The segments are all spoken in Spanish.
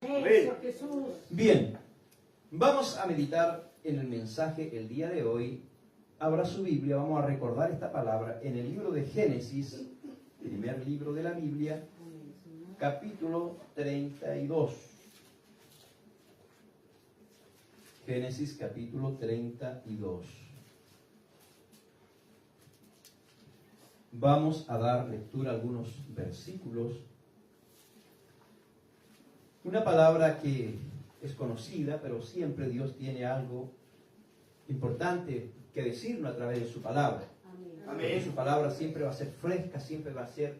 Eso, Jesús. Bien, vamos a meditar en el mensaje el día de hoy. Abra su Biblia, vamos a recordar esta palabra en el libro de Génesis, primer libro de la Biblia, capítulo 32. Génesis capítulo 32. Vamos a dar lectura a algunos versículos. Una palabra que es conocida, pero siempre Dios tiene algo importante que decirnos a través de su palabra. Amén. Su palabra siempre va a ser fresca, siempre va a ser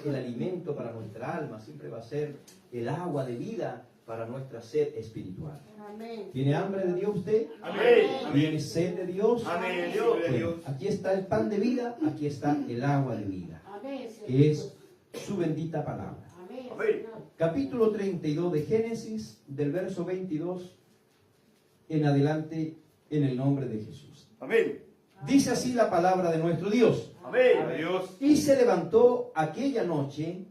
el alimento para nuestra alma, siempre va a ser el agua de vida para nuestra sed espiritual. Amén. ¿Tiene hambre de Dios usted? Amén. ¿Tiene sed de Dios? Amén. Bueno, aquí está el pan de vida, aquí está el agua de vida, que es su bendita palabra. Amén. Capítulo 32 de Génesis, del verso 22 en adelante, en el nombre de Jesús. Amén. Dice así la palabra de nuestro Dios. Amén. Dios. Y se levantó aquella noche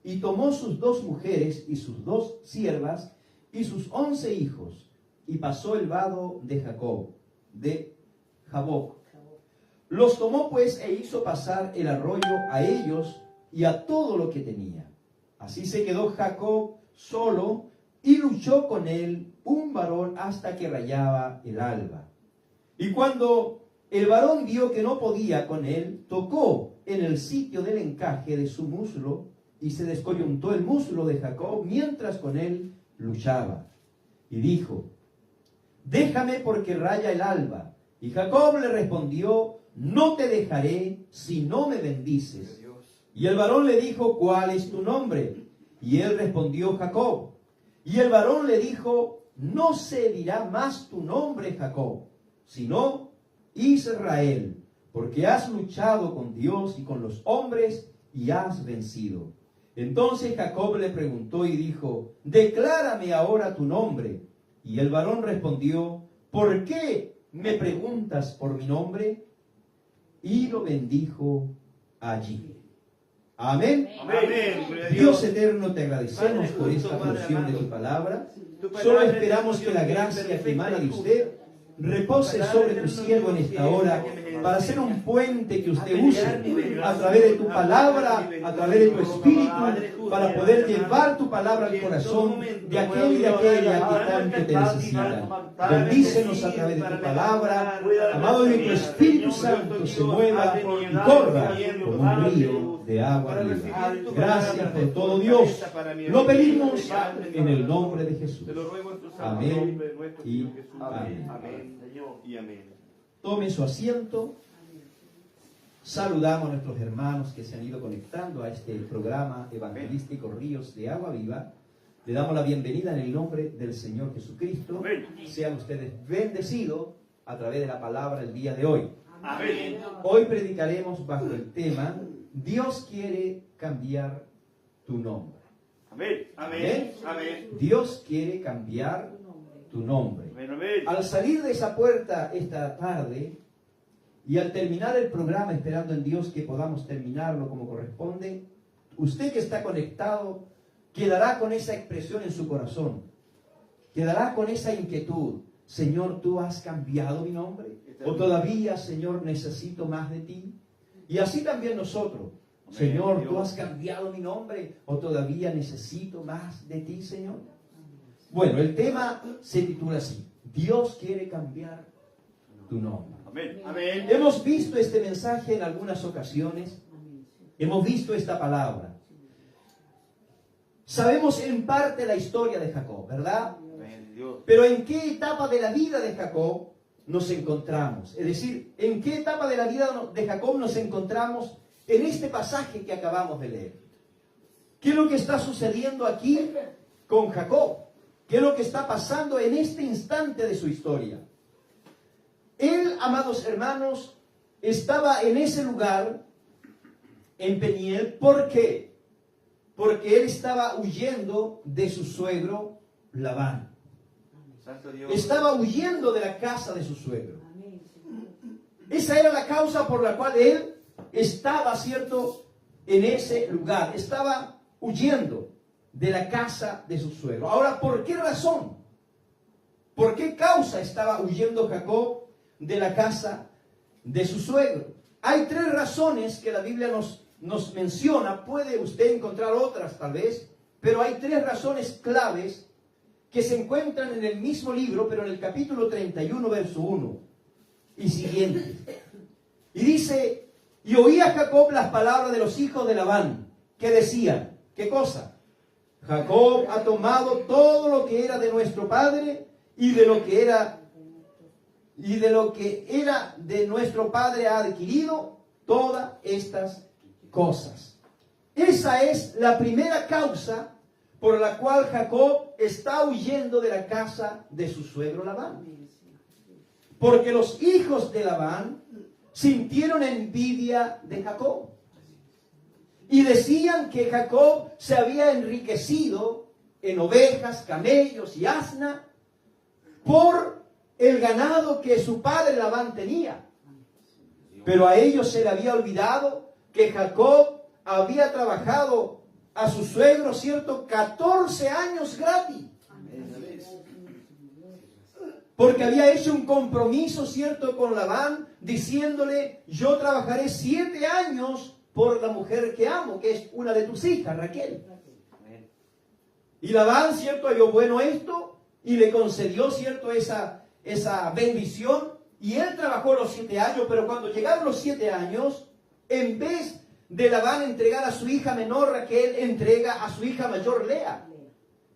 y tomó sus 2 mujeres y sus 2 siervas y sus 11 hijos y pasó el vado de Jacob, de Jaboc. Los tomó pues e hizo pasar el arroyo a ellos y a todo lo que tenía. Así se quedó Jacob solo y luchó con él un varón hasta que rayaba el alba. Y cuando el varón vio que no podía con él, tocó en el sitio del encaje de su muslo y se descoyuntó el muslo de Jacob mientras con él luchaba. Y dijo: déjame porque raya el alba. Y Jacob le respondió: no te dejaré si no me bendices. Y el varón le dijo: ¿cuál es tu nombre? Y él respondió: Jacob. Y el varón le dijo: no se dirá más tu nombre Jacob, sino Israel, porque has luchado con Dios y con los hombres y has vencido. Entonces Jacob le preguntó y dijo: declárame ahora tu nombre. Y el varón respondió: ¿por qué me preguntas por mi nombre? Y lo bendijo allí. Amén. Amén. Dios eterno, te agradecemos por esta porción de tu palabra. Solo esperamos que la gracia que emana de usted repose sobre tu siervo en esta hora para ser un puente que usted use a través de tu palabra, a través de tu espíritu, para poder llevar tu palabra al corazón de aquel y de aquella que tanto te necesita. Bendícenos a través de tu palabra, amado, de tu Espíritu Santo se mueva y corra como un río de agua viva. Gracias por todo, Dios. Lo pedimos en el nombre de Jesús. Amén y amén. Amén y amén. Tome su asiento. Saludamos a nuestros hermanos que se han ido conectando a este programa evangelístico Ríos de Agua Viva. Le damos la bienvenida en el nombre del Señor Jesucristo. Sean ustedes bendecidos a través de la palabra el día de hoy. Amén. Hoy predicaremos bajo el tema: Dios quiere cambiar tu nombre. Amén. Amén. Amén. Dios quiere cambiar tu nombre. Amén. Al salir de esa puerta esta tarde y al terminar el programa, esperando en Dios que podamos terminarlo como corresponde, usted que está conectado quedará con esa expresión en su corazón, quedará con esa inquietud: Señor, ¿tú has cambiado mi nombre? ¿O todavía, Señor, necesito más de ti? Y así también nosotros: Señor, ¿tú has cambiado mi nombre? ¿O todavía necesito más de ti, Señor? Bueno, el tema se titula así: Dios quiere cambiar tu nombre. Amén. Amén. Hemos visto este mensaje en algunas ocasiones. Hemos visto esta palabra. Sabemos en parte la historia de Jacob, ¿verdad? Pero ¿en qué etapa de la vida de Jacob nos encontramos? Es decir, ¿en qué etapa de la vida de Jacob nos encontramos en este pasaje que acabamos de leer? ¿Qué es lo que está sucediendo aquí con Jacob? ¿Qué es lo que está pasando en este instante de su historia? Él, amados hermanos, estaba en ese lugar, en Peniel. ¿Por qué? Porque él estaba huyendo de su suegro Labán. Estaba huyendo de la casa de su suegro. Esa era la causa por la cual él estaba, ¿cierto?, en ese lugar. Estaba huyendo. de la casa de su suegro. Ahora, ¿por qué razón? ¿Por qué causa estaba huyendo Jacob de la casa de su suegro? Hay tres razones que la Biblia nos menciona. Puede usted encontrar otras tal vez, pero hay tres razones claves que se encuentran en el mismo libro, pero en el capítulo 31, verso 1 y siguiente. Y dice: y oía Jacob las palabras de los hijos de Labán, que decían, ¿qué cosa? Jacob ha tomado todo lo que era de nuestro padre y de lo que era de nuestro padre ha adquirido todas estas cosas. Esa es la primera causa por la cual Jacob está huyendo de la casa de su suegro Labán. Porque los hijos de Labán sintieron envidia de Jacob. Y decían que Jacob se había enriquecido en ovejas, camellos y asna por el ganado que su padre Labán tenía. Pero a ellos se le había olvidado que Jacob había trabajado a su suegro, ¿cierto?, 14 años gratis. Porque había hecho un compromiso, ¿cierto?, con Labán, diciéndole: yo trabajaré 7 años por la mujer que amo, que es una de tus hijas, Raquel. Y Labán, ¿cierto?, halló bueno esto y le concedió, ¿cierto?, esa bendición. Y él trabajó los 7 años, pero cuando llegaron los 7 años, en vez de Labán entregar a su hija menor Raquel, entrega a su hija mayor Lea.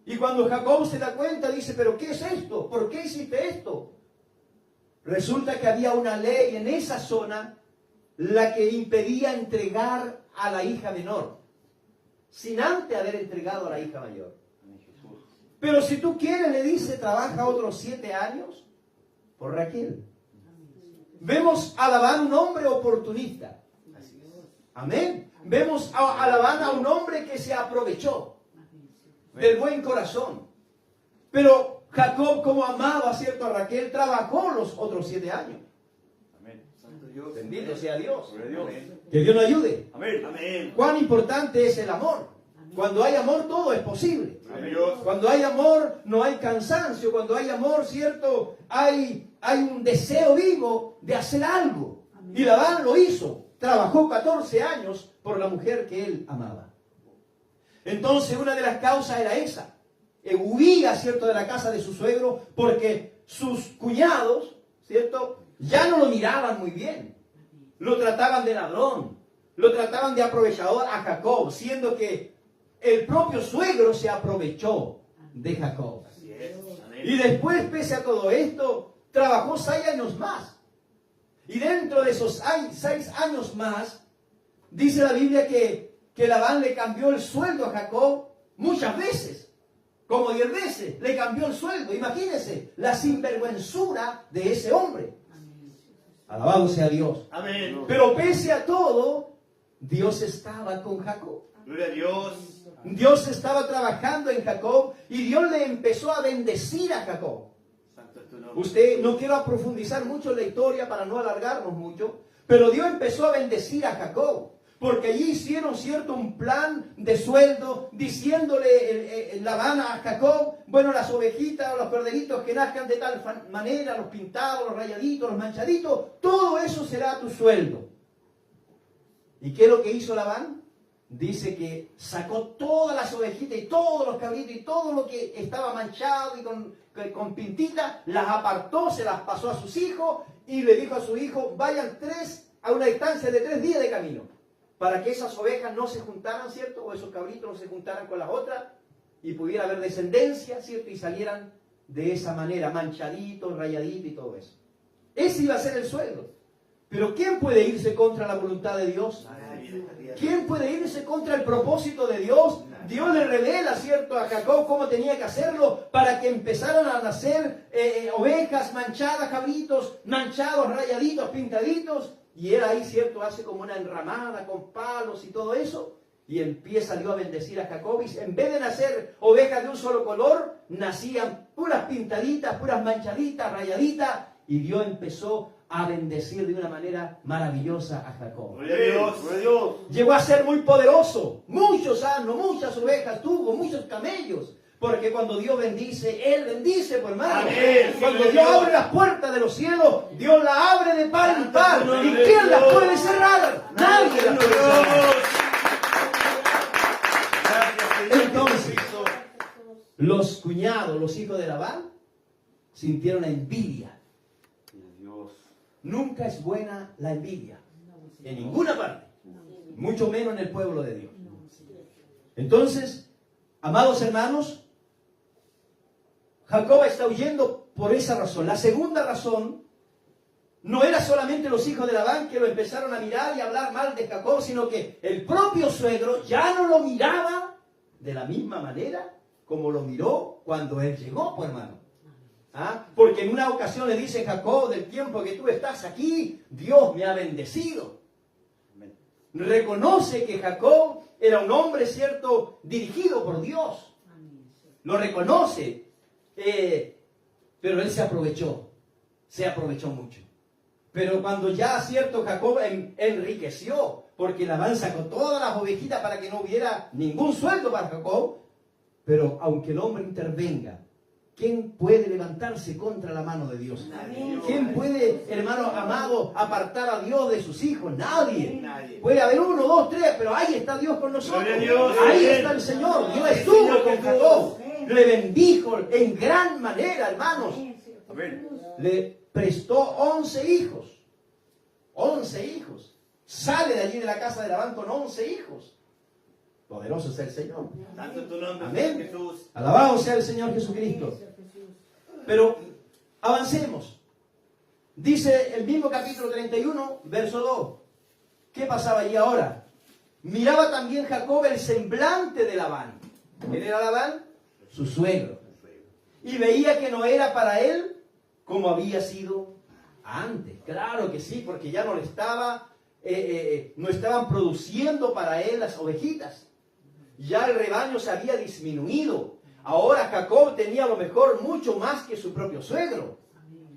Y cuando Jacob se da cuenta, dice: ¿pero qué es esto? ¿Por qué hiciste esto? Resulta que había una ley en esa zona la que impedía entregar a la hija menor, sin antes haber entregado a la hija mayor. Pero si tú quieres, le dice, trabaja otros 7 años por Raquel. Vemos a Labán un hombre oportunista. Amén. Vemos a Labán a un hombre que se aprovechó del buen corazón. Pero Jacob, como amaba, ¿cierto?, a Raquel, trabajó los otros 7 años. Bendito sea Dios. Que Dios nos ayude. Amén. Cuán importante es el amor. Cuando hay amor, todo es posible. Amén. Cuando hay amor, no hay cansancio. Cuando hay amor, ¿cierto?, hay un deseo vivo de hacer algo. Y Labán lo hizo. Trabajó 14 años por la mujer que él amaba. Entonces, una de las causas era esa. Huía, ¿cierto?, de la casa de su suegro, porque sus cuñados, ¿cierto?, ya no lo miraban muy bien. Lo trataban de ladrón. Lo trataban de aprovechador a Jacob, siendo que el propio suegro se aprovechó de Jacob. Y después, pese a todo esto, trabajó 6 años más. Y dentro de esos 6 años más, dice la Biblia que Labán le cambió el sueldo a Jacob muchas veces. Como 10 veces le cambió el sueldo. Imagínense la sinvergüenzura de ese hombre. Alabado sea Dios. Amén. Pero pese a todo, Dios estaba con Jacob. Gloria a Dios. Dios estaba trabajando en Jacob y Dios le empezó a bendecir a Jacob. Santo es tu nombre. Usted, no quiero profundizar mucho en la historia para no alargarnos mucho, pero Dios empezó a bendecir a Jacob. Porque allí hicieron, ¿cierto?, un plan de sueldo, diciéndole Labán a Jacob: bueno, las ovejitas o los corderitos que nazcan de tal manera, los pintados, los rayaditos, los manchaditos, todo eso será tu sueldo. ¿Y qué es lo que hizo Labán? Dice que sacó todas las ovejitas y todos los cabritos y todo lo que estaba manchado y con pintita, las apartó, se las pasó a sus hijos y le dijo a su hijo: vayan a una distancia de 3 días de camino, para que esas ovejas no se juntaran, ¿cierto?, o esos cabritos no se juntaran con las otras y pudiera haber descendencia, ¿cierto?, y salieran de esa manera, manchaditos, rayaditos y todo eso. Ese iba a ser el sueldo. Pero ¿quién puede irse contra la voluntad de Dios? ¿Quién puede irse contra el propósito de Dios? Dios le revela, ¿cierto?, a Jacob cómo tenía que hacerlo para que empezaran a nacer ovejas manchadas, cabritos manchados, rayaditos, pintaditos. Y él ahí, ¿cierto?, hace como una enramada con palos y todo eso. Y empieza Dios a bendecir a Jacob. Y en vez de nacer ovejas de un solo color, nacían puras pintaditas, puras manchaditas, rayaditas. Y Dios empezó a bendecir de una manera maravillosa a Jacob. Gloria a Dios. Gloria a Dios. Llegó a ser muy poderoso, muchos asnos, muchas ovejas tuvo, muchos camellos. Porque cuando Dios bendice, Él bendice, por hermano. Amén. Cuando Sí, Dios Dios. abre las puertas de los cielos, Dios la abre de par en par. Santo ¿Y nombre de quién las Dios. puede cerrar? Nadie las puede cerrar. Gracias, Señor Entonces, Jesucristo. Los cuñados, los hijos de Labán, sintieron envidia. Dios. Nunca es buena la envidia. En ninguna parte. Mucho menos en el pueblo de Dios. Entonces, amados hermanos, Jacob está huyendo por esa razón. La segunda razón no era solamente los hijos de Labán que lo empezaron a mirar y a hablar mal de Jacob, sino que el propio suegro ya no lo miraba de la misma manera como lo miró cuando él llegó, pues, hermano. ¿Ah? Porque en una ocasión le dice Jacob: del tiempo que tú estás aquí, Dios me ha bendecido. Reconoce que Jacob era un hombre, cierto, dirigido por Dios. Lo reconoce. Pero él se aprovechó mucho. Pero cuando ya, cierto, Jacob enriqueció, porque Labán sacó todas las ovejitas para que no hubiera ningún sueldo para Jacob. Pero aunque el hombre intervenga, ¿quién puede levantarse contra la mano de Dios? Nadie. ¿Quién puede, hermano amado, apartar a Dios de sus hijos? Nadie. Nadie. Puede haber 1, 2, 3, pero ahí está Dios con nosotros. Gloria a Dios. Ahí Amén. está el Señor. Dios Sí, estuvo Señor con Jesús. Jacob. Le bendijo en gran manera, hermanos. Amén. Le prestó 11 hijos. 11 hijos. Sale de allí de la casa de Labán con 11 hijos. Poderoso es el Señor. Santo es tu nombre, Amén. Señor Jesús. Alabado sea el Señor Jesucristo. Pero avancemos. Dice el mismo capítulo 31, verso 2. ¿Qué pasaba allí ahora? Miraba también Jacob el semblante de Labán. ¿Quién era Labán? Su suegro. Y veía que no era para él como había sido antes. Claro que sí, porque ya no le estaba, no estaban produciendo para él las ovejitas. Ya el rebaño se había disminuido. Ahora Jacob tenía a lo mejor mucho más que su propio suegro.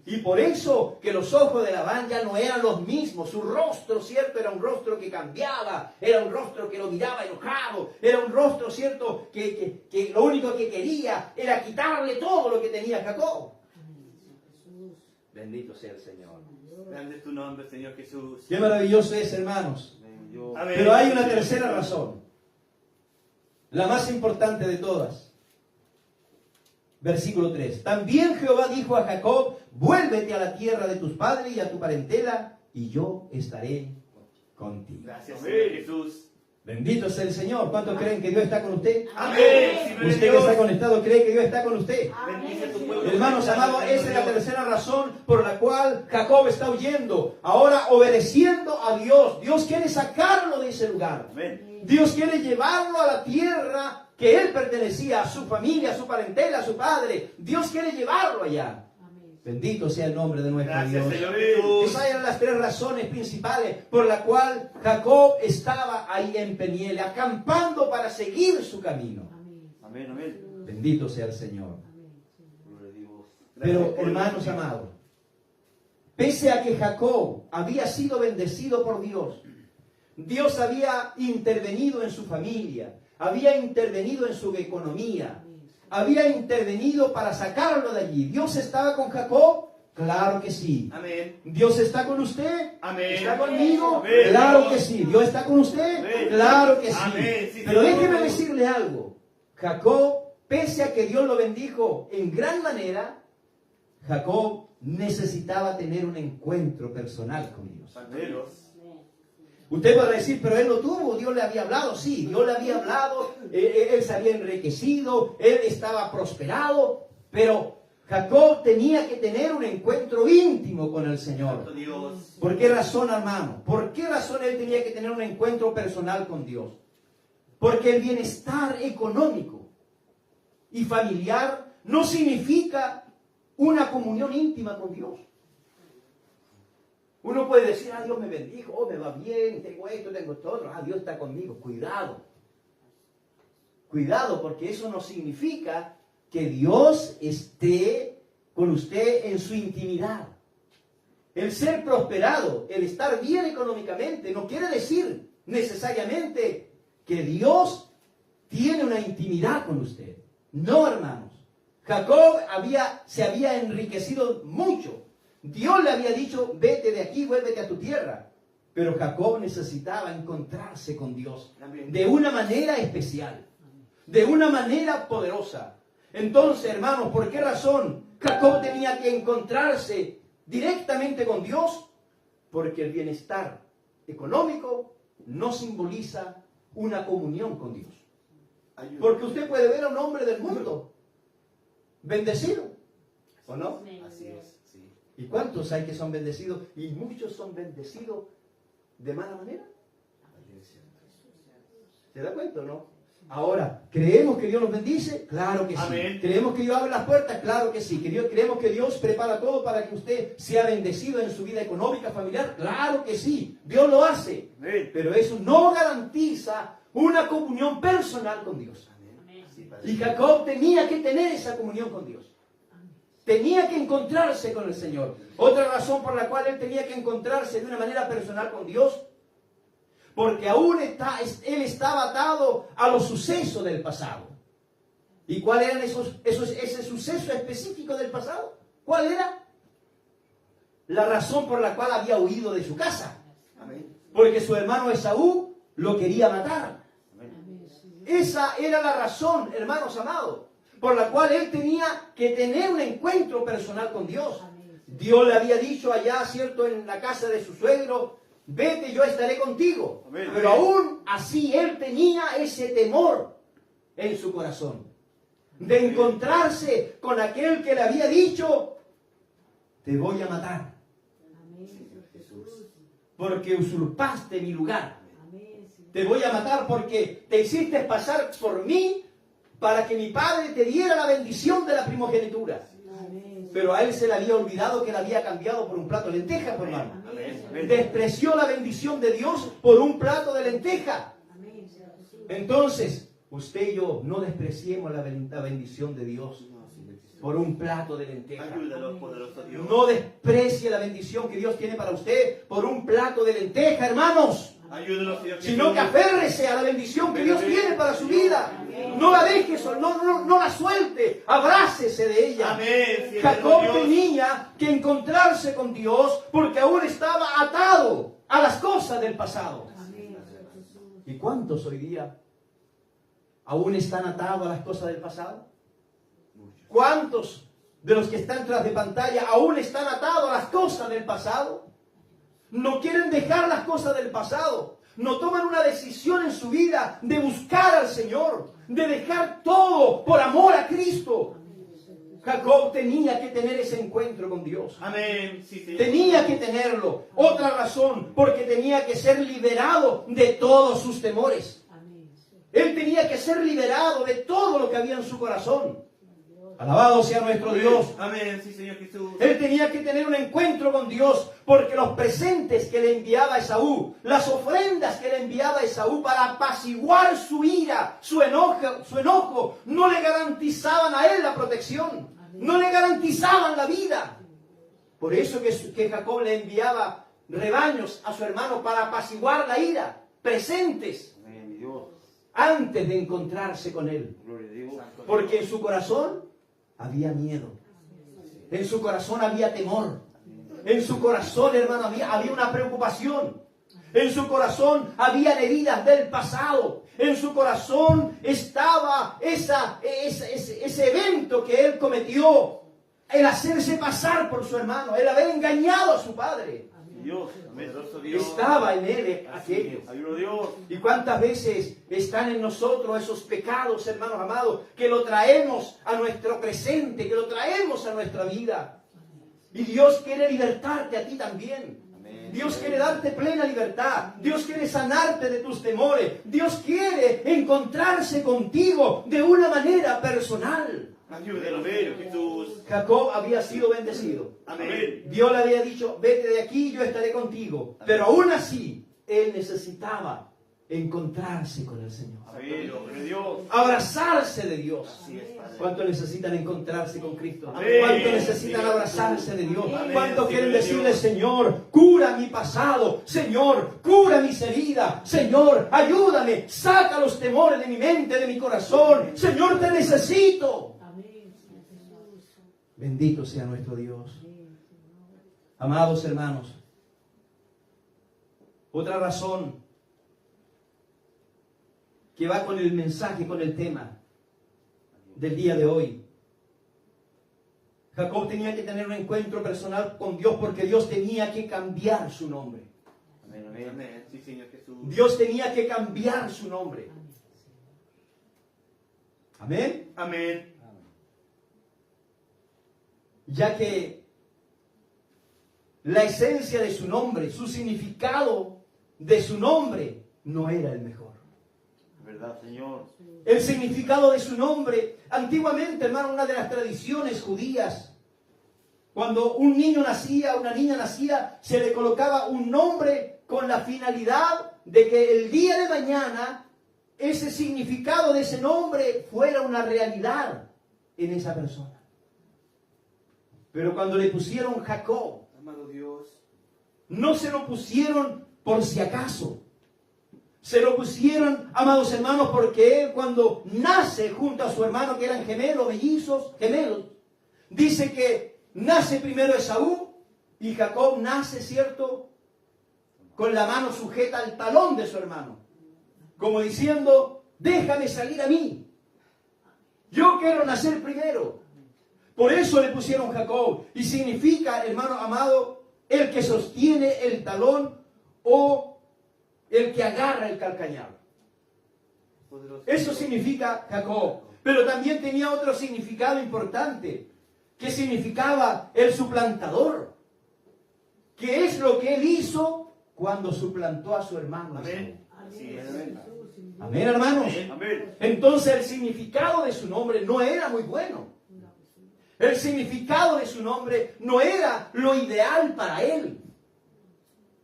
Y por eso que los ojos de Labán ya no eran los mismos. Su rostro, cierto, era un rostro que cambiaba. Era un rostro que lo miraba enojado. Era un rostro, cierto, que lo único que quería era quitarle todo lo que tenía Jacob. Bendito sea el Señor. Grande es tu nombre, Señor Jesús. Qué maravilloso es, hermanos. Amén, Dios. Amén. Pero hay una tercera razón. La más importante de todas. Versículo 3. También Jehová dijo a Jacob: vuélvete a la tierra de tus padres y a tu parentela, y yo estaré contigo. Gracias, Amén. Señor Jesús. Bendito sea el Señor. ¿Cuántos creen que Dios está con usted? Amén. Usted que está conectado cree que Dios está con usted. Bendice a tu pueblo. Hermanos amados, esa es la tercera razón por la cual Jacob está huyendo. Ahora obedeciendo a Dios. Dios quiere sacarlo de ese lugar. Amén. Dios quiere llevarlo a la tierra que él pertenecía, a su familia, a su parentela, a su padre. Dios quiere llevarlo allá. Bendito sea el nombre de nuestro Gracias, Dios. Señor Jesús. Esas eran las tres razones principales por la cual Jacob estaba ahí en Peniel, acampando para seguir su camino. Amén, amén. Bendito sea el Señor. Gloria a Dios. Pero, Gracias por hermanos el- amados, pese a que Jacob había sido bendecido por Dios, Dios había intervenido en su familia, había intervenido en su economía, había intervenido para sacarlo de allí. ¿Dios estaba con Jacob? Claro que sí. Amén. ¿Dios está con usted? Amén. ¿Está conmigo? Amén. Claro que sí. ¿Dios está con usted? Amén. Claro que sí. Amén. Sí, Pero Señor. déjeme decirle algo. Jacob, pese a que Dios lo bendijo en gran manera, Jacob necesitaba tener un encuentro personal con Dios. Santo Dios. Usted podrá decir, pero él lo tuvo, Dios le había hablado. Sí, Dios le había hablado, él se había enriquecido, él estaba prosperado, pero Jacob tenía que tener un encuentro íntimo con el Señor. Santo Dios. ¿Por qué razón, hermano? ¿Por qué razón él tenía que tener un encuentro personal con Dios? Porque el bienestar económico y familiar no significa una comunión íntima con Dios. Uno puede decir, Dios me bendijo, me va bien, tengo esto, tengo esto otro, Dios está conmigo. Cuidado. Cuidado, porque eso no significa que Dios esté con usted en su intimidad. El ser prosperado, el estar bien económicamente, no quiere decir necesariamente que Dios tiene una intimidad con usted. No, hermanos. Jacob se había enriquecido mucho. Dios le había dicho, vete de aquí, vuélvete a tu tierra. Pero Jacob necesitaba encontrarse con Dios de una manera especial, de una manera poderosa. Entonces, hermanos, ¿por qué razón Jacob tenía que encontrarse directamente con Dios? Porque el bienestar económico no simboliza una comunión con Dios. Porque usted puede ver a un hombre del mundo bendecido, ¿o no? Así es, sí. ¿Y cuántos hay que son bendecidos? Y muchos son bendecidos de mala manera. ¿Se da cuenta o no? Ahora, ¿creemos que Dios nos bendice? Claro que sí. Amén. ¿Creemos que Dios abre las puertas? Claro que sí. ¿Creemos que Dios prepara todo para que usted sea bendecido en su vida económica, familiar? Claro que sí. Dios lo hace. Amén. Pero eso no garantiza una comunión personal con Dios. Sí, Padre. Y Jacob tenía que tener esa comunión con Dios. Tenía que encontrarse con el Señor. Otra razón por la cual él tenía que encontrarse de una manera personal con Dios, porque aún él estaba atado a los sucesos del pasado. ¿Y cuál era ese suceso específico del pasado? ¿Cuál era? La razón por la cual había huido de su casa. Amén. Porque su hermano Esaú lo quería matar. Esa era la razón, hermanos amados, por la cual él tenía que tener un encuentro personal con Dios. Dios le había dicho allá, ¿cierto?, en la casa de su suegro, vete, yo estaré contigo. Amén. Pero aún así él tenía ese temor en su corazón, de encontrarse con aquel que le había dicho, te voy a matar, Señor Jesús. porque usurpaste mi lugar. Te voy a matar porque te hiciste pasar por mí para que mi padre te diera la bendición de la primogenitura. Pero a él se le había olvidado que le había cambiado por un plato de lentejas, por hermano. Amén. Amén. Despreció la bendición de Dios por un plato de lenteja. Entonces, usted y yo no despreciemos la bendición de Dios No, Señor Jesús. por un plato de lenteja. Ayúdalo, poderoso Dios. No desprecie la bendición que Dios tiene para usted por un plato de lenteja, hermanos. Ayúdalo, Señor Jesús. Sino que aférrese a la bendición que Dios tiene para su vida. No la deje, no la suelte, abrácese de ella. Amén. Cielo Jacob Dios. tenía que encontrarse con Dios porque aún estaba atado a las cosas del pasado. ¿Y cuántos hoy día aún están atados a las cosas del pasado? ¿Cuántos de los que están tras de pantalla aún están atados a las cosas del pasado? No quieren dejar las cosas del pasado. No toman una decisión en su vida de buscar al Señor, de dejar todo por amor a Cristo. Jacob tenía que tener ese encuentro con Dios. Amén. Sí, Señor. Tenía que tenerlo. Otra razón, porque tenía que ser liberado de todos sus temores. Él tenía que ser liberado de todo lo que había en su corazón. Alabado sea nuestro Dios. Amén. Sí, Señor Jesús. Él tenía que tener un encuentro con Dios, porque los presentes que le enviaba Esaú, las ofrendas que le enviaba Esaú para apaciguar su ira, su enojo, no le garantizaban a él la protección, no le garantizaban la vida. Por eso que Jacob le enviaba rebaños a su hermano para apaciguar la ira, presentes, Amén, mi Dios. antes de encontrarse con él. Gloria a Dios. Porque en su corazón había miedo. En su corazón había temor. En su corazón, hermano, había una preocupación. En su corazón había heridas del pasado. En su corazón estaba ese evento que él cometió. El hacerse pasar por su hermano. El haber engañado a su padre. Mi Dios. Amén. Poderoso Dios. Estaba en él aquello. Ayúdalo, Dios. ¿Y cuántas veces están en nosotros esos pecados, hermanos amados, que lo traemos a nuestro presente, que lo traemos a nuestra vida? Y Dios quiere libertarte a ti también. Amén. Dios quiere darte plena libertad. Dios quiere sanarte de tus temores. Dios quiere encontrarse contigo de una manera personal. Ayúdalo, Señor Jesús. Jacob había sido bendecido. Amén. Dios le había dicho, vete de aquí, yo estaré contigo. Pero aún así, él necesitaba encontrarse con el Señor. Amén, hombre de Dios. Abrazarse de Dios. Así es, Padre. ¿Cuánto necesitan encontrarse con Cristo? Amén. ¿Cuánto necesitan abrazarse de Dios? Amén. ¿Cuánto quieren Dios. decirle, Señor, cura mi pasado? Señor, cura mis heridas. Señor, ayúdame. Saca los temores de mi mente, de mi corazón. Señor, te necesito. Amén, Señor Jesús. Bendito sea nuestro Dios. Amados hermanos, otra razón que va con el mensaje, con el tema del día de hoy. Jacob tenía que tener un encuentro personal con Dios porque Dios tenía que cambiar su nombre. Amén, amén. Amén. Sí, Señor Jesús. Dios tenía que cambiar su nombre. Amén. Amén. Ya que la esencia de su nombre, su significado de su nombre no era el mejor. ¿Verdad, Señor? El significado de su nombre, antiguamente, hermano, una de las tradiciones judías, cuando un niño nacía, una niña nacía, se le colocaba un nombre con la finalidad de que el día de mañana ese significado de ese nombre fuera una realidad en esa persona. Pero cuando le pusieron Jacob, Amado Dios. no se lo pusieron por si acaso. Se lo pusieron, amados hermanos, porque él cuando nace junto a su hermano, que eran gemelos, mellizos, gemelos, dice que nace primero Esaú y Jacob nace, ¿cierto?, con la mano sujeta al talón de su hermano, como diciendo, déjame salir a mí. Yo quiero nacer primero. Por eso le pusieron Jacob. Y significa, hermano amado, el que sostiene el talón o el que agarra el calcañar. Poderoso. Eso significa Jacob. Pero también tenía otro significado importante, que significaba el suplantador. Que es lo que él hizo cuando suplantó a su hermano. Amén. Así es. Amén. Amén, hermanos. Amén. Entonces el significado de su nombre no era muy bueno. El significado de su nombre no era lo ideal para él.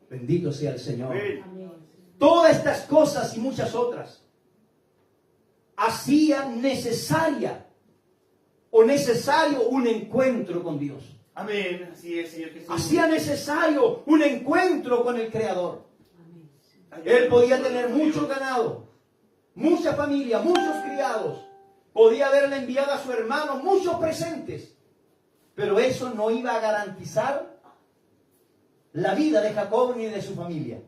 Bendito sea el Señor. Amén. Todas estas cosas y muchas otras hacían necesaria o necesario un encuentro con Dios. Amén. Así es, Señor Jesús. Hacía necesario un encuentro con el Creador. Ayúdanos, Él podía poderoso tener Dios. mucho ganado, mucha familia, muchos criados. Podía haberle enviado a su hermano muchos presentes. Pero eso no iba a garantizar la vida de Jacob ni de su familia.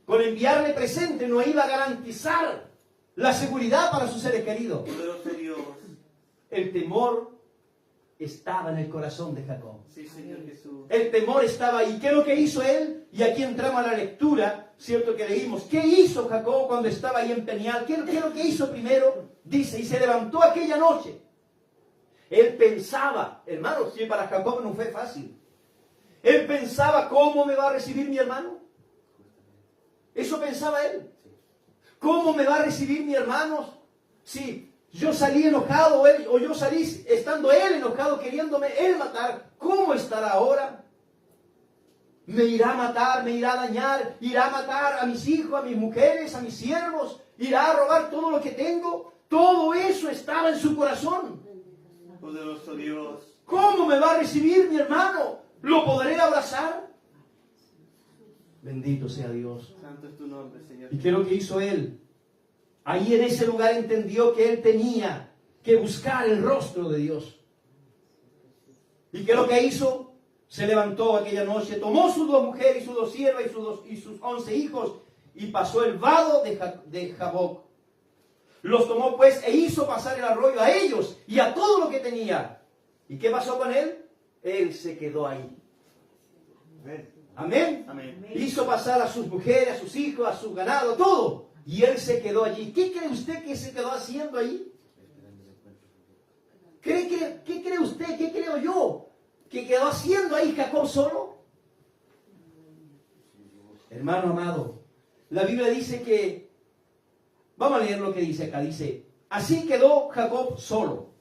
Con enviarle presente no iba a garantizar la seguridad para sus seres queridos. Poderoso Dios. El temor estaba en el corazón de Jacob. Sí, Señor Jesús. El temor estaba ahí. ¿Qué es lo que hizo él? Y aquí entramos a la lectura, ¿cierto? Que leímos. ¿Qué hizo Jacob cuando estaba ahí en Peniel? ¿Qué es lo que hizo primero? Dice, y se levantó aquella noche. Él pensaba, hermanos, que para Jacob no fue fácil. Él pensaba, ¿cómo me va a recibir mi hermano? Eso pensaba él. ¿Cómo me va a recibir mi hermano si yo salí enojado o yo salí estando él enojado, queriéndome él matar? ¿Cómo estará ahora? Me irá a matar, me irá a dañar, irá a matar a mis hijos, a mis mujeres, a mis siervos, irá a robar todo lo que tengo. Todo eso estaba en su corazón. Poderoso Dios. ¿Cómo me va a recibir mi hermano? ¿Lo podré abrazar? Bendito sea Dios. Santo es tu nombre, Señor. ¿Y qué es lo que hizo él? Ahí en ese lugar entendió que él tenía que buscar el rostro de Dios. ¿Y qué es lo que hizo? Se levantó aquella noche, tomó sus 2 mujeres y sus 2 siervas y sus 11 hijos y pasó el vado de Jaboc. Los tomó pues e hizo pasar el arroyo a ellos y a todo lo que tenía. ¿Y qué pasó con él? Él se quedó ahí. Amén. Amén. Hizo pasar a sus mujeres, a sus hijos, a su ganado, todo. Y él se quedó allí. ¿Qué cree usted que se quedó haciendo allí? ¿Qué cree usted? ¿Qué creo yo? ¿Que quedó haciendo ahí Jacob solo? Hermano amado, la Biblia dice que, vamos a leer lo que dice acá, dice, así quedó Jacob solo,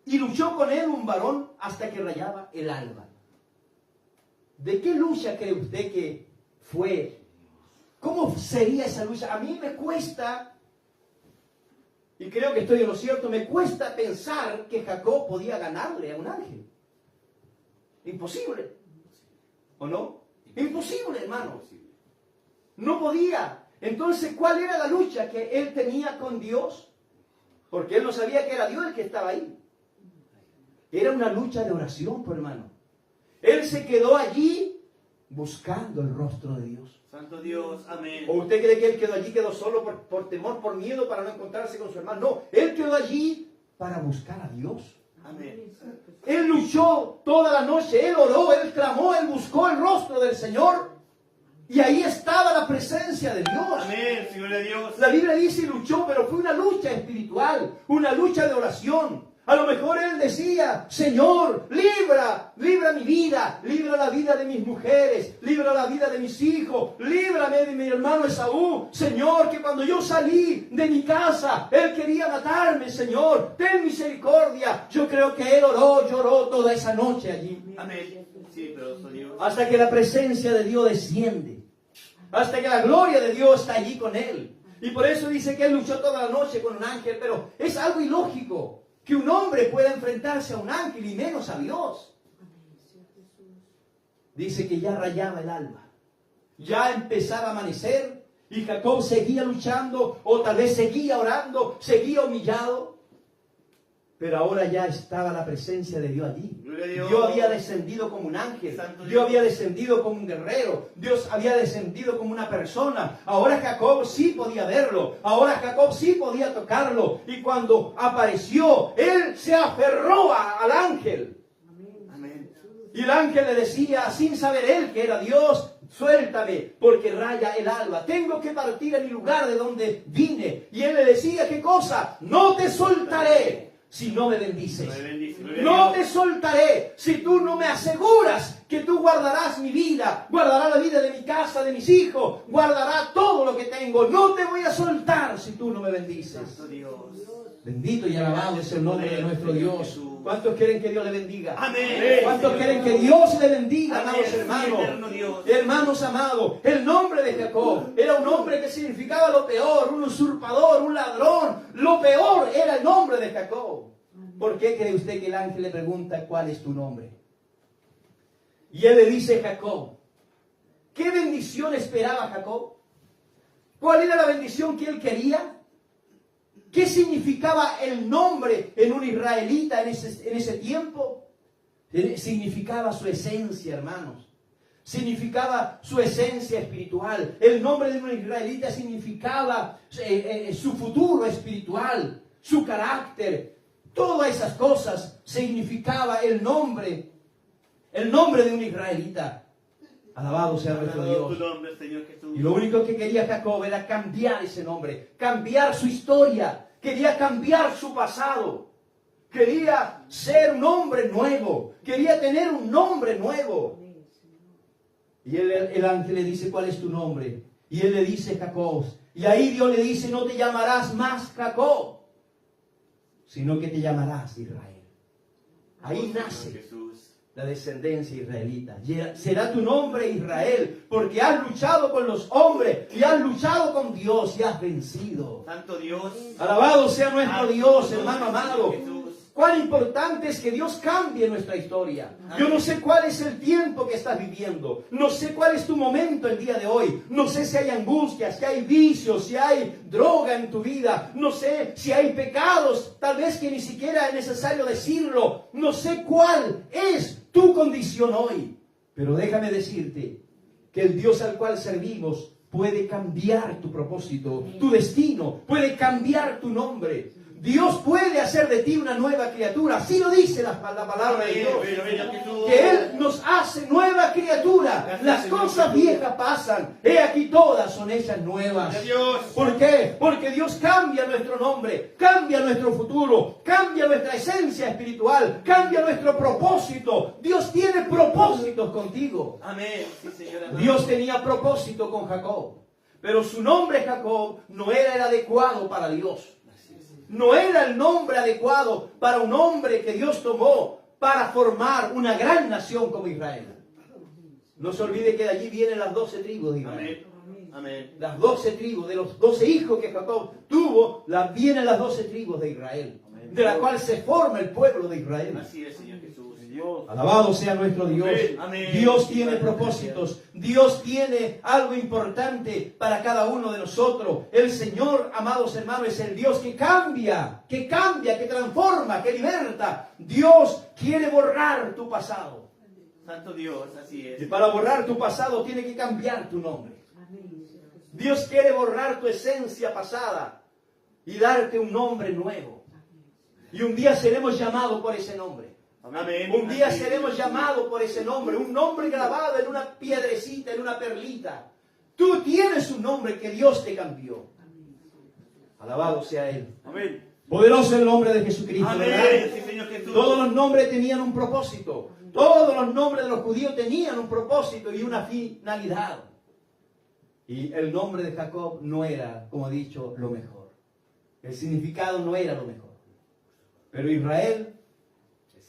y luchó con él un varón hasta que rayaba el alba. ¿De qué lucha cree usted que fue ¿Cómo sería esa lucha? A mí me cuesta, y creo que estoy en lo cierto, me cuesta pensar que Jacob podía ganarle a un ángel. Imposible. ¿O no? Imposible, hermano. No podía. Entonces, ¿cuál era la lucha que él tenía con Dios? Porque él no sabía que era Dios el que estaba ahí. Era una lucha de oración, pues, hermano. Él se quedó allí buscando el rostro de Dios. Santo Dios, amén. ¿O usted cree que él quedó allí, quedó solo por temor, por miedo, para no encontrarse con su hermano? No, él quedó allí para buscar a Dios. Amén. Él luchó toda la noche, él oró, él clamó, él buscó el rostro del Señor. Y ahí estaba la presencia de Dios. Amén, Señor de Dios. La Biblia dice luchó, pero fue una lucha espiritual, una lucha de oración. A lo mejor él decía, Señor, libra mi vida, libra la vida de mis mujeres, libra la vida de mis hijos, líbrame de mi hermano Esaú. Señor, que cuando yo salí de mi casa, él quería matarme, Señor, ten misericordia. Yo creo que él oró, lloró toda esa noche allí. Amén. Sí, pero Dios. Hasta que la presencia de Dios desciende. Hasta que la gloria de Dios está allí con él. Y por eso dice que él luchó toda la noche con un ángel. Pero es algo ilógico que un hombre pueda enfrentarse a un ángel y menos a Dios. Dice que ya rayaba el alba. Ya empezaba a amanecer. Y Jacob seguía luchando. O tal vez seguía orando. Seguía humillado. Pero ahora ya estaba la presencia de Dios allí. Dios había descendido como un ángel. Dios había descendido como un guerrero. Dios había descendido como una persona. Ahora Jacob sí podía verlo. Ahora Jacob sí podía tocarlo. Y cuando apareció, él se aferró al ángel. Amén. Y el ángel le decía, sin saber él que era Dios, suéltame, porque raya el alba. Tengo que partir a mi lugar de donde vine. Y él le decía, ¿qué cosa? No te soltaré si no me bendices. No te soltaré si tú no me aseguras que tú guardarás mi vida, guardarás la vida de mi casa, de mis hijos, guardarás todo lo que tengo. No te voy a soltar si tú no me bendices. Santo Dios. Bendito y alabado es el nombre de nuestro Dios. ¿Cuántos quieren que Dios le bendiga? Amén. ¿Cuántos quieren que Dios le bendiga, Amén. amados hermanos? Eterno Dios. Hermanos amados, el nombre de Jacob era un nombre que significaba lo peor, un usurpador, un ladrón. Lo peor era el nombre de Jacob. ¿Por qué cree usted que el ángel le pregunta cuál es tu nombre? Y él le dice Jacob. ¿Qué bendición esperaba Jacob? ¿Cuál era la bendición que él quería? ¿Qué significaba el nombre en un israelita en ese tiempo? Significaba su esencia, hermanos. Significaba su esencia espiritual. El nombre de un israelita significaba su futuro espiritual, su carácter. Todas esas cosas significaba el nombre de un israelita. Alabado sea nuestro Alabado Dios. tu nombre, Señor Jesús. Y lo único que quería Jacob era cambiar ese nombre, cambiar su historia, quería cambiar su pasado, quería ser un hombre nuevo, quería tener un nombre nuevo. Y el ángel le dice, ¿cuál es tu nombre? Y él le dice, Jacob. Y ahí Dios le dice, no te llamarás más Jacob, sino que te llamarás Israel. Ahí nace Jesús. la descendencia israelita. Será tu nombre Israel, porque has luchado con los hombres y has luchado con Dios y has vencido. Santo Dios. Alabado sea nuestro Santo Dios, Dios, hermano amado. Jesús. Cuán importante es que Dios cambie nuestra historia. Yo no sé cuál es el tiempo que estás viviendo. No sé cuál es tu momento el día de hoy. No sé si hay angustias, si hay vicios, si hay droga en tu vida. No sé si hay pecados, tal vez que ni siquiera es necesario decirlo. No sé cuál es tu condición hoy. Pero déjame decirte que el Dios al cual servimos puede cambiar tu propósito, tu destino, puede cambiar tu nombre. Dios puede hacer de ti una nueva criatura. Así lo dice la palabra de Dios. Que Él nos hace nueva criatura. Las cosas viejas pasan. He aquí todas son hechas nuevas. ¿Por qué? Porque Dios cambia nuestro nombre, cambia nuestro futuro, cambia nuestra esencia espiritual, cambia nuestro propósito. Dios tiene propósitos contigo. Amén. Sí, Señor. Dios tenía propósito con Jacob. Pero su nombre Jacob no era el adecuado para Dios. No era el nombre adecuado para un hombre que Dios tomó para formar una gran nación como Israel. No se olvide que de allí vienen las 12 tribus de Israel. Amén. Amén. Las 12 tribus, de los 12 hijos que Jacob tuvo, vienen las 12 tribus de Israel, Amén. de la cual se forma el pueblo de Israel. Así es, Señor Jesús. Dios. Alabado sea nuestro Dios. Amén. Dios tiene propósitos. Dios tiene algo importante para cada uno de nosotros. El Señor, amados hermanos, es el Dios que cambia, que transforma, que liberta. Dios quiere borrar tu pasado. Santo Dios, así Y es. para borrar tu pasado tiene que cambiar tu nombre. Dios quiere borrar tu esencia pasada y darte un nombre nuevo. Y un día seremos llamados por ese nombre. Amén. Un día Así es. seremos llamados por ese nombre, un nombre grabado en una piedrecita, en una perlita. Tú tienes un nombre que Dios te cambió. Alabado sea Él. Amén. Poderoso el nombre de Jesucristo, Amén. ¿verdad? Sí, Señor Jesús. Todos los nombres tenían un propósito. Todos los nombres de los judíos tenían un propósito y una finalidad. Y el nombre de Jacob no era, como he dicho, lo mejor. El significado no era lo mejor. Pero Israel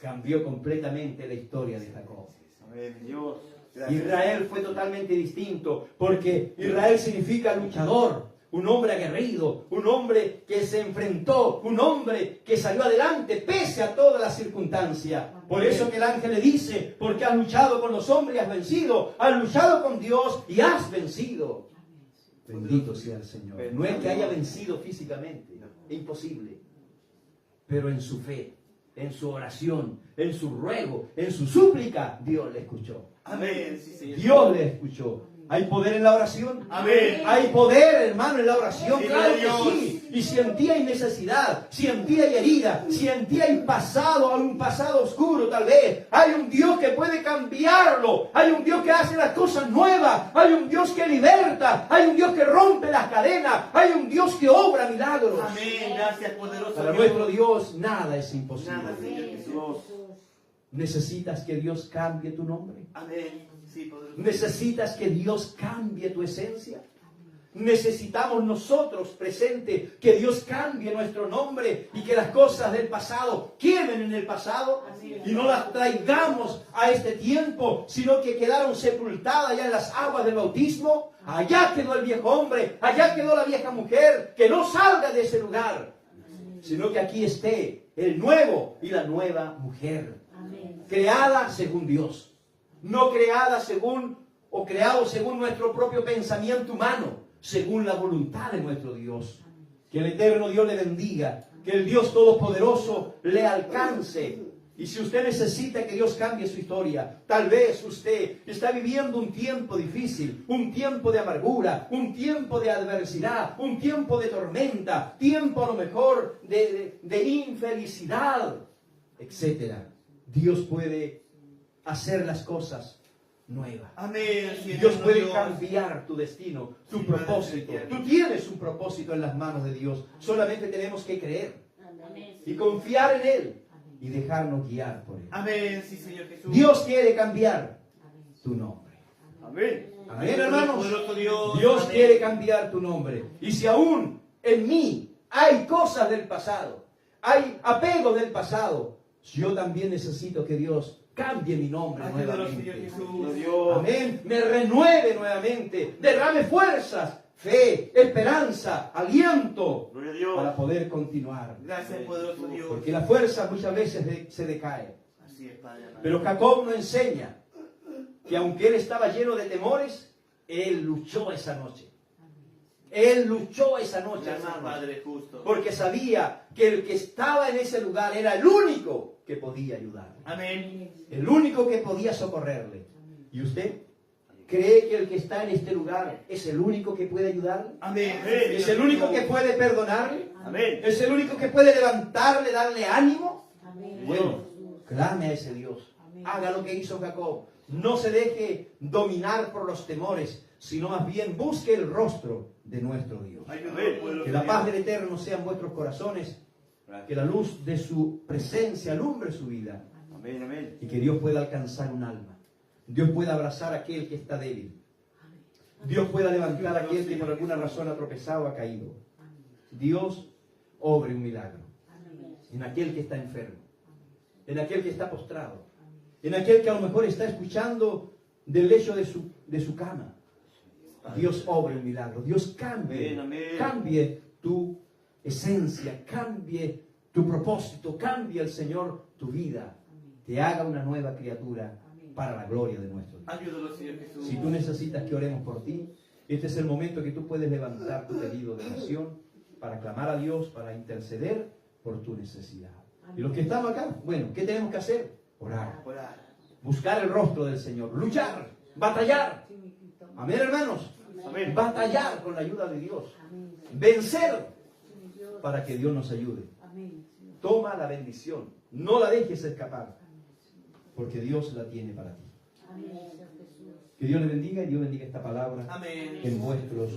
cambió completamente la historia de Jacob. Amén. Dios. Gracias. Israel fue totalmente distinto, porque Israel significa luchador, un hombre aguerrido, un hombre que se enfrentó, un hombre que salió adelante pese a todas las circunstancias. Por eso que el ángel le dice, porque has luchado con los hombres y has vencido, has luchado con Dios y has vencido. Bendito sea el Señor. No es que haya vencido físicamente, es imposible, pero en su fe, en su oración, en su ruego, en su súplica, Dios le escuchó. Amén. Sí, Señor. Dios le escuchó. ¿Hay poder en la oración? Amén. Hay poder, hermano, en la oración, Sí, claro que Dios. sí. Y si en ti hay necesidad, si en ti hay herida, si en ti hay pasado, hay un pasado oscuro tal vez, hay un Dios que puede cambiarlo, hay un Dios que hace las cosas nuevas, hay un Dios que liberta, hay un Dios que rompe las cadenas, hay un Dios que obra milagros. Amén. Gracias, poderoso Para Dios. nuestro Dios nada es imposible. Nada, Señor Jesús. ¿Necesitas que Dios cambie tu nombre? Amén. Sí, poderoso. ¿Necesitas que Dios cambie tu esencia? Necesitamos nosotros presente que Dios cambie nuestro nombre y que las cosas del pasado queden en el pasado y no las traigamos a este tiempo, sino que quedaron sepultadas ya en las aguas del bautismo. Allá quedó el viejo hombre, allá quedó la vieja mujer, que no salga de ese lugar, sino que aquí esté el nuevo y la nueva mujer, creada según Dios, no creada según o creado según nuestro propio pensamiento humano, según la voluntad de nuestro Dios. Que el eterno Dios le bendiga, que el Dios todopoderoso le alcance. Y si usted necesita que Dios cambie su historia, tal vez usted está viviendo un tiempo difícil, un tiempo de amargura, un tiempo de adversidad, un tiempo de tormenta, tiempo a lo mejor de infelicidad, etc. Dios puede hacer las cosas nuevas. Amén. Sí, Dios eterno puede Dios. cambiar tu destino, tu Sí, propósito. Padre, Tú tienes un propósito en las manos de Dios. Solamente tenemos que creer y confiar en Él y dejarnos guiar por Él. Amén. Sí, Señor Jesús. Dios quiere cambiar tu nombre. Amén. Amén, hermanos. Poderoso Dios. Dios Amén. quiere cambiar tu nombre. Y si aún en mí hay cosas del pasado, hay apegos del pasado, yo también necesito que Dios cambie mi nombre Ayúdanos, Señor nuevamente. Jesús. Dios. Amén. Me renueve nuevamente. Derrame fuerzas, fe, esperanza, aliento Gloria a Dios. para poder continuar. Gracias, poderoso Dios. Porque la fuerza muchas veces se decae. Así es, Padre amado. Pero Jacob nos enseña que aunque él estaba lleno de temores, él luchó esa noche. Él luchó esa noche, Gracias, hermanos. Padre justo. Porque sabía que el que estaba en ese lugar era el único que podía ayudarle. Amén. El único que podía socorrerle. ¿Y usted cree que el que está en este lugar es el único que puede ayudarle? Amén. ¿Es el único que puede perdonarle? Amén. ¿Es el único que puede levantarle, darle ánimo? Bueno, clame a ese Dios. Haga lo que hizo Jacob. No se deje dominar por los temores, sino más bien busque el rostro de nuestro Dios. Ayúdanos, poderoso Que la Dios. paz del Eterno sea en vuestros corazones, que la luz de su presencia alumbre su vida Amén. Amén. y que Dios pueda alcanzar un alma. Dios pueda abrazar a aquel que está débil. Dios pueda levantar a aquel que por alguna razón ha tropezado, ha caído. Dios obre un milagro en aquel que está enfermo, en aquel que está postrado, en aquel que a lo mejor está escuchando del lecho de su cama. Dios obre un milagro. Dios cambie, Amén, amén. cambie tu esencia, cambie tu propósito, cambie el Señor tu vida. Te haga una nueva criatura para la gloria de nuestro Dios. Ayúdalo, Señor Jesús. Si tú necesitas que oremos por ti, este es el momento que tú puedes levantar tu pedido de oración para clamar a Dios, para interceder por tu necesidad. Y los que estamos acá, bueno, ¿qué tenemos que hacer? Orar, Orar. buscar el rostro del Señor, luchar, batallar. Amén, hermanos. Amén. Batallar con la ayuda de Dios. Vencer para que Dios nos ayude. Toma la bendición. No la dejes escapar. Porque Dios la tiene para ti. Que Dios le bendiga y Dios bendiga esta palabra Amén. en vuestros